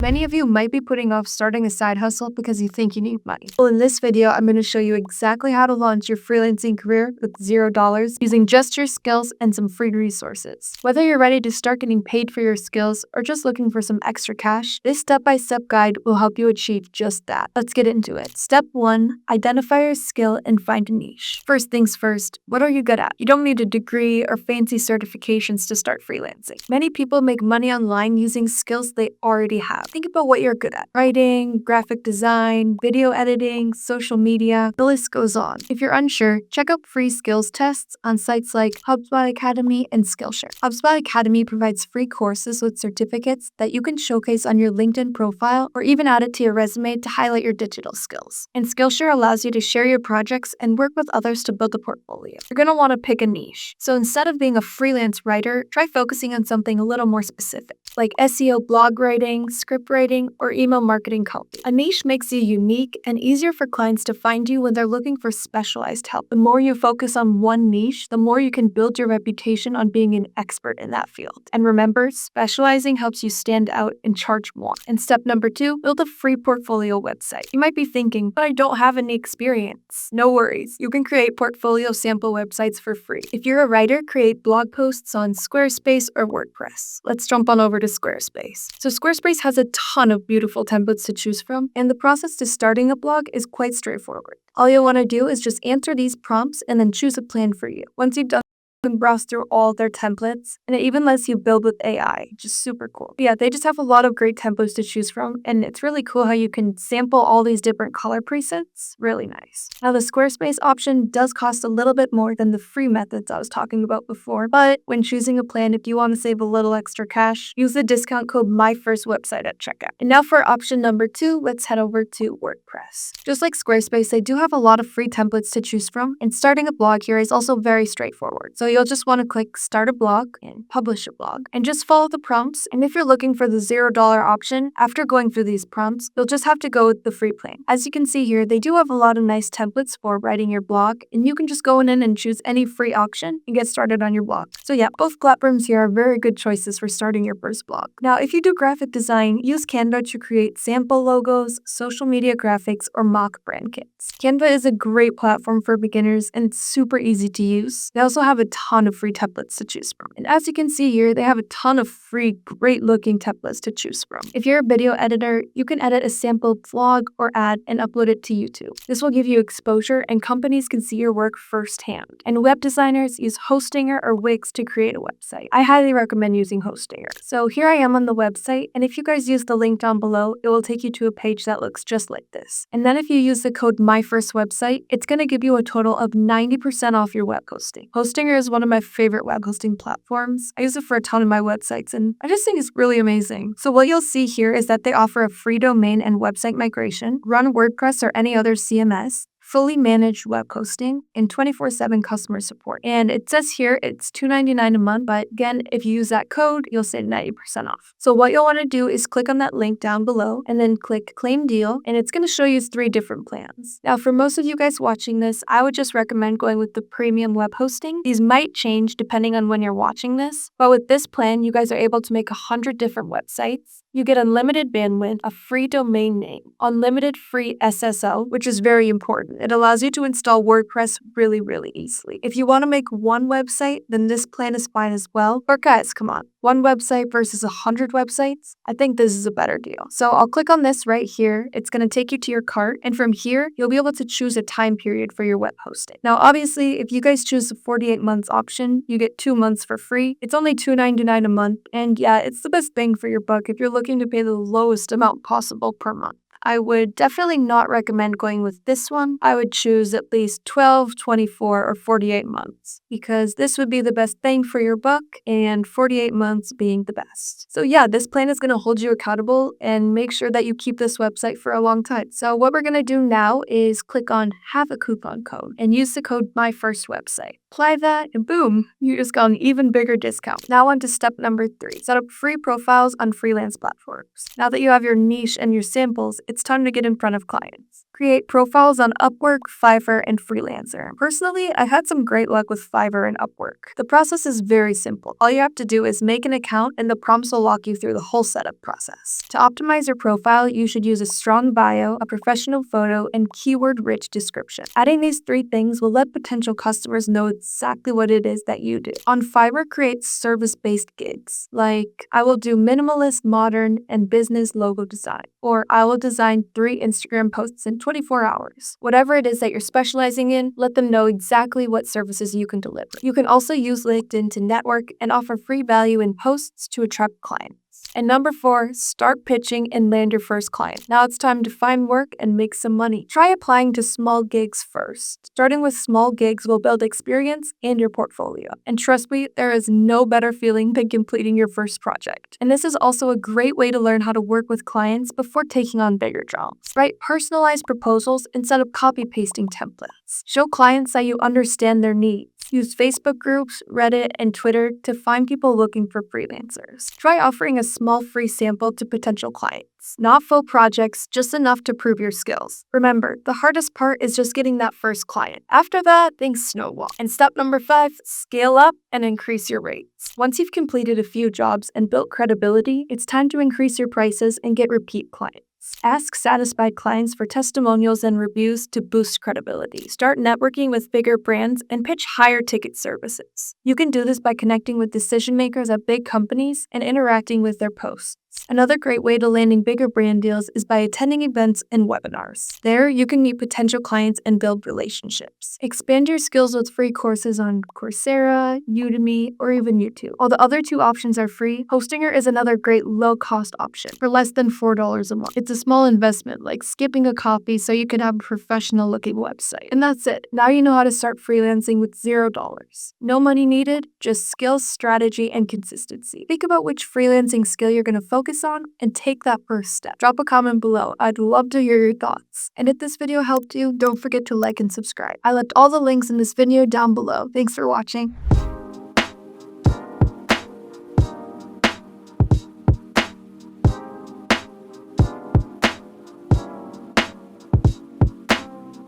Many of you might be putting off starting a side hustle because you think you need money. Well, in this video, I'm going to show you exactly how to launch your freelancing career with $0 using just your skills and some free resources. Whether you're ready to start getting paid for your skills or just looking for some extra cash, this step-by-step guide will help you achieve just that. Let's get into it. Step 1, identify your skill and find a niche. First things first, what are you good at? You don't need a degree or fancy certifications to start freelancing. Many people make money online using skills they already have. Think about what you're good at. Writing, graphic design, video editing, social media, the list goes on. If you're unsure, check out free skills tests on sites like HubSpot Academy and Skillshare. HubSpot Academy provides free courses with certificates that you can showcase on your LinkedIn profile or even add it to your resume to highlight your digital skills. And Skillshare allows you to share your projects and work with others to build a portfolio. You're going to want to pick a niche. So instead of being a freelance writer, try focusing on something a little more specific, like SEO blog writing, script writing, or email marketing copy. A niche makes you unique and easier for clients to find you when they're looking for specialized help. The more you focus on one niche, the more you can build your reputation on being an expert in that field. And remember, specializing helps you stand out and charge more. And step number 2, build a free portfolio website. You might be thinking, but I don't have any experience. No worries. You can create portfolio sample websites for free. If you're a writer, create blog posts on Squarespace or WordPress. Let's jump on over to Squarespace. So Squarespace has a ton of beautiful templates to choose from, and the process to starting a blog is quite straightforward. All you'll want to do is just answer these prompts and then choose a plan for you. Once you've done, you can browse through all their templates, and it even lets you build with AI, which is super cool. But yeah, they just have a lot of great templates to choose from, and it's really cool how you can sample all these different color presets. Really nice. Now, the Squarespace option does cost a little bit more than the free methods I was talking about before, but when choosing a plan, if you want to save a little extra cash, use the discount code MyFirstWebsite at checkout. And now for option number 2, let's head over to WordPress. Just like Squarespace, they do have a lot of free templates to choose from, and starting a blog here is also very straightforward. So you'll just want to click Start a Blog and Publish a Blog, and just follow the prompts. And if you're looking for the $0 option, after going through these prompts, you'll just have to go with the free plan. As you can see here, they do have a lot of nice templates for writing your blog, and you can just go in and choose any free option and get started on your blog. So yeah, both platforms here are very good choices for starting your first blog. Now, if you do graphic design, use Canva to create sample logos, social media graphics, or mock brand kits. Canva is a great platform for beginners, and it's super easy to use. They also have a ton of free templates to choose from. And as you can see here, they have a ton of free, great looking templates to choose from. If you're a video editor, you can edit a sample vlog or ad and upload it to YouTube. This will give you exposure and companies can see your work firsthand. And web designers use Hostinger or Wix to create a website. I highly recommend using Hostinger. So here I am on the website, and if you guys use the link down below, it will take you to a page that looks just like this. And then if you use the code MyFirstWebsite, it's going to give you a total of 90% off your web hosting. Hostinger is one of my favorite web hosting platforms. I use it for a ton of my websites, and I just think it's really amazing. So what you'll see here is that they offer a free domain and website migration, run WordPress or any other CMS, fully managed web hosting, and 24/7 customer support. And it says here it's $2.99 a month, but again, if you use that code, you'll save 90% off. So what you'll want to do is click on that link down below and then click Claim Deal, and it's going to show you 3 different plans. Now, for most of you guys watching this, I would just recommend going with the premium web hosting. These might change depending on when you're watching this, but with this plan, you guys are able to make 100 different websites. You get unlimited bandwidth, a free domain name, unlimited free SSO, which is very important. It allows you to install WordPress really, really easily. If you want to make one website, then this plan is fine as well. But guys, come on. One website versus 100 websites? I think this is a better deal. So I'll click on this right here. It's going to take you to your cart. And from here, you'll be able to choose a time period for your web hosting. Now, obviously, if you guys choose the 48 months option, you get 2 months for free. It's only $2.99 a month. And yeah, it's the best bang for your buck if you're looking to pay the lowest amount possible per month. I would definitely not recommend going with this one. I would choose at least 12, 24, or 48 months because this would be the best bang for your buck and 48 months being the best. So yeah, this plan is going to hold you accountable and make sure that you keep this website for a long time. So what we're going to do now is click on Have a Coupon Code and use the code MyFirstWebsite. Apply that and boom, you just got an even bigger discount. Now on to step number 3. Set up free profiles on freelance platforms. Now that you have your niche and your samples, it's time to get in front of clients. Create profiles on Upwork, Fiverr, and Freelancer. Personally, I had some great luck with Fiverr and Upwork. The process is very simple. All you have to do is make an account and the prompts will walk you through the whole setup process. To optimize your profile, you should use a strong bio, a professional photo, and keyword-rich description. Adding these 3 things will let potential customers know exactly what it is that you do. On Fiverr, create service-based gigs, like I will do minimalist, modern, and business logo design, or I will design 3 Instagram posts in 24 hours. Whatever it is that you're specializing in, let them know exactly what services you can deliver. You can also use LinkedIn to network and offer free value in posts to attract clients. And number 4, start pitching and land your first client. Now it's time to find work and make some money. Try applying to small gigs first. Starting with small gigs will build experience and your portfolio. And trust me, there is no better feeling than completing your first project. And this is also a great way to learn how to work with clients before taking on bigger jobs. Write personalized proposals instead of copy-pasting templates. Show clients that you understand their needs. Use Facebook groups, Reddit, and Twitter to find people looking for freelancers. Try offering a small free sample to potential clients. Not full projects, just enough to prove your skills. Remember, the hardest part is just getting that first client. After that, things snowball. And step number 5, scale up and increase your rates. Once you've completed a few jobs and built credibility, it's time to increase your prices and get repeat clients. Ask satisfied clients for testimonials and reviews to boost credibility. Start networking with bigger brands and pitch higher ticket services. You can do this by connecting with decision makers at big companies and interacting with their posts. Another great way to landing bigger brand deals is by attending events and webinars. There, you can meet potential clients and build relationships. Expand your skills with free courses on Coursera, Udemy, or even YouTube. While the other 2 options are free, Hostinger is another great low-cost option for less than $4 a month. It's a small investment, like skipping a coffee so you can have a professional-looking website. And that's it. Now you know how to start freelancing with $0. No money needed, just skills, strategy, and consistency. Think about which freelancing skill you're going to focus on and take that first step. Drop a comment below. I'd love to hear your thoughts. And if this video helped you, don't forget to like and subscribe. I left all the links in this video down below. Thanks for watching.